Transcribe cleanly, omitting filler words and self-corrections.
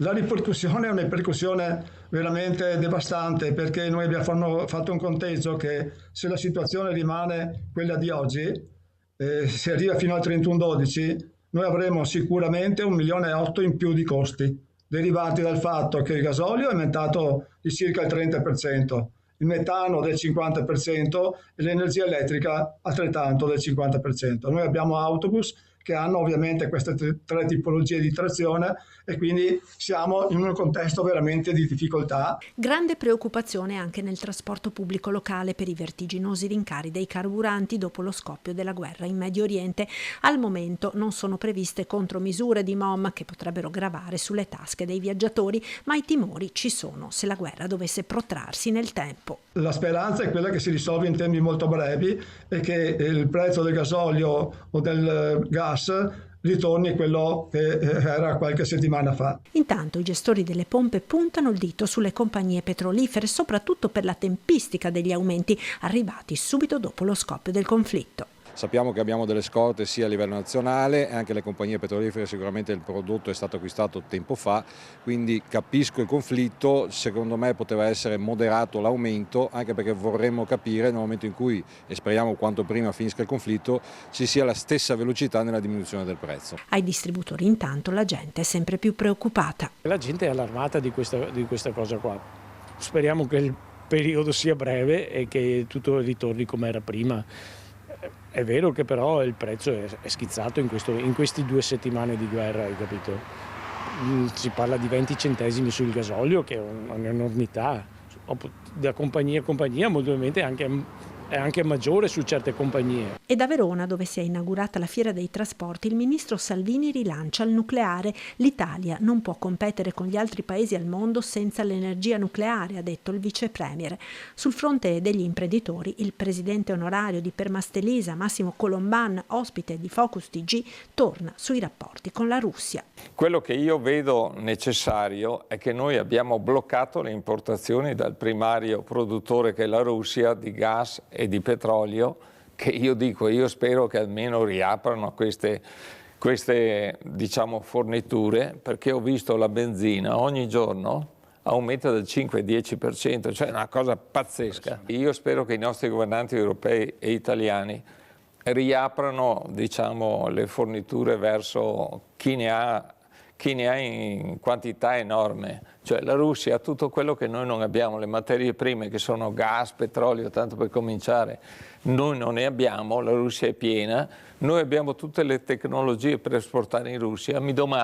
La ripercussione è una ripercussione veramente devastante, perché noi abbiamo fatto un conteggio che se la situazione rimane quella di oggi, se arriva fino al 31/12, noi avremo sicuramente 1,8 milioni in più di costi, derivati dal fatto che il gasolio è aumentato di circa il 30%, il metano del 50% e l'energia elettrica altrettanto del 50%. Noi abbiamo autobus che hanno ovviamente queste tre tipologie di trazione e quindi siamo in un contesto veramente di difficoltà. Grande preoccupazione anche nel trasporto pubblico locale per i vertiginosi rincari dei carburanti dopo lo scoppio della guerra in Medio Oriente. Al momento non sono previste contromisure di MOM che potrebbero gravare sulle tasche dei viaggiatori, ma i timori ci sono se la guerra dovesse protrarsi nel tempo. La speranza è quella che si risolve in tempi molto brevi e che il prezzo del gasolio o del gas ritorni quello che era qualche settimana fa. Intanto i gestori delle pompe puntano il dito sulle compagnie petrolifere, soprattutto per la tempistica degli aumenti arrivati subito dopo lo scoppio del conflitto. Sappiamo che abbiamo delle scorte sia a livello nazionale, anche le compagnie petrolifere sicuramente il prodotto è stato acquistato tempo fa, quindi capisco il conflitto, secondo me poteva essere moderato l'aumento, anche perché vorremmo capire nel momento in cui, e speriamo quanto prima finisca il conflitto, ci sia la stessa velocità nella diminuzione del prezzo. Ai distributori intanto la gente è sempre più preoccupata. La gente è allarmata di questa cosa qua. Speriamo che il periodo sia breve e che tutto ritorni come era prima. È vero che però il prezzo è schizzato in queste 2 settimane di guerra, hai capito? Si parla di 20 centesimi sul gasolio, che è un'enormità. Da compagnia a compagnia, molto probabilmente è anche maggiore su certe compagnie. E da Verona, dove si è inaugurata la Fiera dei Trasporti, il ministro Salvini rilancia il nucleare. L'Italia non può competere con gli altri paesi al mondo senza l'energia nucleare, ha detto il vice premier. Sul fronte degli imprenditori, il presidente onorario di Permastelisa, Massimo Colomban, ospite di Focus TG, torna sui rapporti con la Russia. Quello che io vedo necessario è che noi abbiamo bloccato le importazioni dal primario produttore che è la Russia di gas e di petrolio, che io spero che almeno riaprano queste diciamo forniture, perché ho visto la benzina ogni giorno aumenta del 5-10%, cioè una cosa pazzesca. Io spero che i nostri governanti europei e italiani riaprano, diciamo, le forniture verso chi ne ha in quantità enorme, cioè la Russia ha tutto quello che noi non abbiamo, le materie prime che sono gas, petrolio, tanto per cominciare, noi non ne abbiamo, la Russia è piena, noi abbiamo tutte le tecnologie per esportare in Russia, mi domando